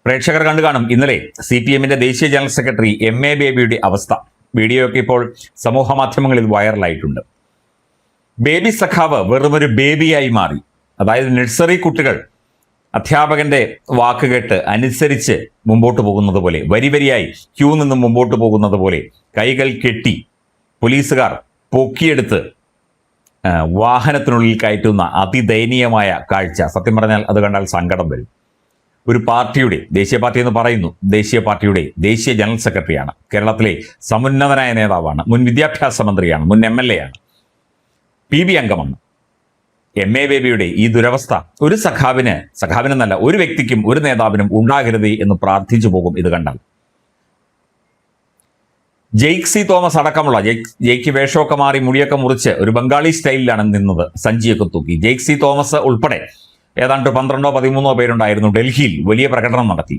പ്രേക്ഷകർ കണ്ടു കാണും ഇന്നലെ CPM-ന്റെ ദേശീയ ജനറൽ സെക്രട്ടറി MA ബേബിയുടെ അവസ്ഥ. വീഡിയോ ഒക്കെ ഇപ്പോൾ സമൂഹ മാധ്യമങ്ങളിൽ വൈറലായിട്ടുണ്ട്. ബേബി സഖാവ് വെറുമൊരു ബേബിയായി മാറി. അതായത് നഴ്സറി കുട്ടികൾ അധ്യാപകന്റെ വാക്കുകേട്ട് അനുസരിച്ച് മുമ്പോട്ട് പോകുന്നത് പോലെ, വരിവരിയായി ക്യൂ നിന്ന് മുമ്പോട്ട് പോകുന്നത് പോലെ കൈകൾ കെട്ടി പോലീസുകാർ പൊക്കിയെടുത്ത് വാഹനത്തിനുള്ളിൽ കയറ്റുന്ന അതിദയനീയമായ കാഴ്ച. സത്യം പറഞ്ഞാൽ അത് കണ്ടാൽ സങ്കടം വരും. ഒരു പാർട്ടിയുടെ, ദേശീയ പാർട്ടി എന്ന് പറയുന്നു, ദേശീയ പാർട്ടിയുടെ ദേശീയ ജനറൽ സെക്രട്ടറിയാണ്, കേരളത്തിലെ സമുന്നതനായ നേതാവാണ്, മുൻ വിദ്യാഭ്യാസ മന്ത്രിയാണ്, മുൻ MLA ആണ്, PB അംഗമാണ്. MA ബേബിയുടെ ഈ ദുരവസ്ഥ ഒരു സഖാവിനെന്നല്ല, ഒരു വ്യക്തിക്കും ഒരു നേതാവിനും ഉണ്ടാകരുത് എന്ന് പ്രാർത്ഥിച്ചു പോകും ഇത് കണ്ടാൽ. ജെയ്സി തോമസ് അടക്കമുള്ള, ജെയ്ക്ക് വേഷമൊക്കെ മാറി മുടിയൊക്കെ മുറിച്ച് ഒരു ബംഗാളി സ്റ്റൈലിലാണ് നിന്നത്, സഞ്ചിയൊക്കെ തൂക്കി. ജെയ്സി തോമസ് ഉൾപ്പെടെ ഏതാണ്ട് 12-13 പേരുണ്ടായിരുന്നു. ഡൽഹിയിൽ വലിയ പ്രകടനം നടത്തി.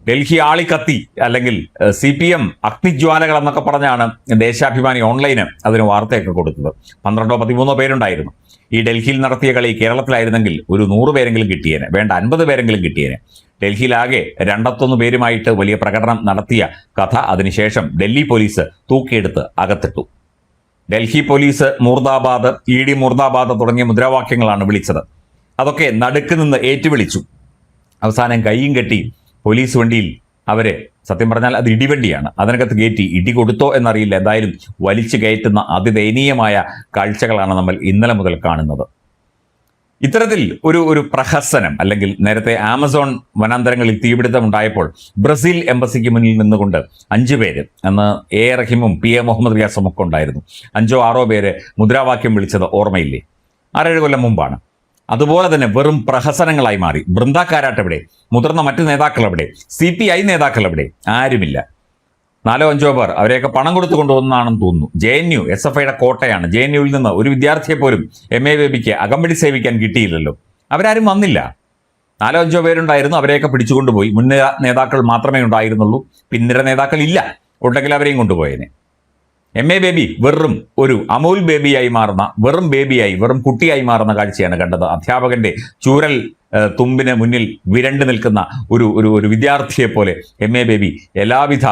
ഡൽഹി ആളിക്കത്തി, അല്ലെങ്കിൽ CPM അഗ്നിജ്വാലകൾ എന്നൊക്കെ പറഞ്ഞാണ് ദേശാഭിമാനി ഓൺലൈന് അതിന് വാർത്തയൊക്കെ കൊടുത്തത്. 12-13 പേരുണ്ടായിരുന്നു. ഈ ഡൽഹിയിൽ നടത്തിയ കളി കേരളത്തിലായിരുന്നെങ്കിൽ ഒരു 100 പേരെങ്കിലും കിട്ടിയേനെ, വേണ്ട 50 പേരെങ്കിലും കിട്ടിയേനെ. ഡൽഹിയിലാകെ 201 പേരുമായിട്ട് വലിയ പ്രകടനം നടത്തിയ കഥ അതിനുശേഷം ഡൽഹി പോലീസ് തൂക്കിയെടുത്ത് അകത്തിട്ടു. ഡൽഹി പോലീസ് മുർദാബാദ്, ED മുർദാബാദ് തുടങ്ങിയ മുദ്രാവാക്യങ്ങളാണ് വിളിച്ചത്. അതൊക്കെ നടുക്ക് നിന്ന് ഏറ്റുവിളിച്ചു. അവസാനം കൈയും കെട്ടി പോലീസ് വണ്ടിയിൽ അവരെ, സത്യം പറഞ്ഞാൽ അത് ഇടിവണ്ടിയാണ്, അതിനകത്ത് കയറ്റി ഇടി കൊടുത്തോ എന്നറിയില്ല, എന്തായാലും വലിച്ചു കയറ്റുന്ന അതിദയനീയമായ കാഴ്ചകളാണ് നമ്മൾ ഇന്നലെ മുതൽ കാണുന്നത്. ഇത്തരത്തിൽ ഒരു പ്രഹസനം, അല്ലെങ്കിൽ നേരത്തെ ആമസോൺ വനാന്തരങ്ങളിൽ തീപിടുത്തം ഉണ്ടായപ്പോൾ ബ്രസീൽ എംബസിക്ക് മുന്നിൽ നിന്നുകൊണ്ട് 5 പേര്, അന്ന് A റഹീമും PA മുഹമ്മദ് റിയാസും ഒക്കെ ഉണ്ടായിരുന്നു, 5-6 പേര് മുദ്രാവാക്യം വിളിച്ചത് ഓർമ്മയില്ലേ? 6-7 കൊല്ലം മുമ്പാണ്. അതുപോലെ തന്നെ വെറും പ്രഹസനങ്ങളായി മാറി. ബൃന്ദ കാരാട്ട് എവിടെ? മുതിർന്ന മറ്റു നേതാക്കൾ എവിടെ? CPI നേതാക്കൾ എവിടെ? ആരുമില്ല. 4-5 പേർ, അവരെയൊക്കെ പണം കൊടുത്തു കൊണ്ടുവന്നാണെന്ന് തോന്നുന്നു. JNU SFIയുടെ കോട്ടയാണ്. JNUവിൽ നിന്ന് ഒരു വിദ്യാർത്ഥിയെ പോലും MA ബേബിക്ക് അകമ്പടി സേവിക്കാൻ കിട്ടിയില്ലല്ലോ. അവരാരും വന്നില്ല. 4-5 പേരുണ്ടായിരുന്നു, അവരെയൊക്കെ പിടിച്ചുകൊണ്ടുപോയി. മുൻ നേതാക്കൾ മാത്രമേ ഉണ്ടായിരുന്നുള്ളൂ, പിന്നിര നേതാക്കൾ ഇല്ല. ഉണ്ടെങ്കിൽ അവരെയും കൊണ്ടുപോയേനെ. MA ബേബി വെറും ഒരു അമൂൽ ബേബിയായി മാറുന്ന, വെറും കുട്ടിയായി മാറുന്ന കാഴ്ചയാണ് കണ്ടത്. അധ്യാപകന്റെ ചൂരൽ തുമ്പിന് മുന്നിൽ വിരണ്ടു നിൽക്കുന്ന ഒരു വിദ്യാർത്ഥിയെ പോലെ MA ബേബി എല്ലാവിധ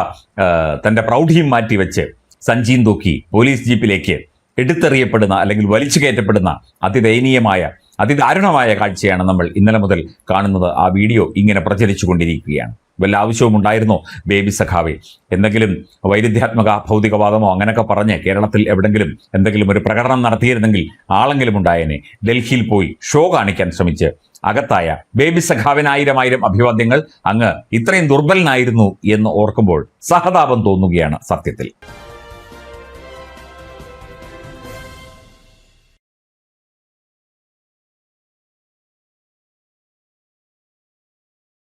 തൻ്റെ പ്രൗഢിയും മാറ്റിവെച്ച് സഞ്ചിയും തൂക്കി പോലീസ് ജീപ്പിലേക്ക് എടുത്തെറിയപ്പെടുന്ന, അല്ലെങ്കിൽ വലിച്ചു കയറ്റപ്പെടുന്ന അതിദയനീയമായ, അതിദാരുണമായ കാഴ്ചയാണ് നമ്മൾ ഇന്നലെ മുതൽ കാണുന്നത്. ആ വീഡിയോ ഇങ്ങനെ പ്രചരിച്ചു കൊണ്ടിരിക്കുകയാണ്. വല്ല ആവശ്യവും ഉണ്ടായിരുന്നോ ബേബി സഖാവെ? എന്തെങ്കിലും വൈരുദ്ധ്യാത്മക ഭൗതികവാദമോ അങ്ങനെയൊക്കെ പറഞ്ഞ് കേരളത്തിൽ എവിടെങ്കിലും എന്തെങ്കിലും ഒരു പ്രകടനം നടത്തിയിരുന്നെങ്കിൽ ആളെങ്കിലും ഉണ്ടായേനെ. ഡൽഹിയിൽ പോയി ഷോ കാണിക്കാൻ ശ്രമിച്ച് അകത്തായ ബേബി സഖാവിന് 1000 അഭിവാദ്യങ്ങൾ. അങ്ങ് ഇത്രയും ദുർബലനായിരുന്നു എന്ന് ഓർക്കുമ്പോൾ സഹതാപം തോന്നുകയാണ് സത്യത്തിൽ.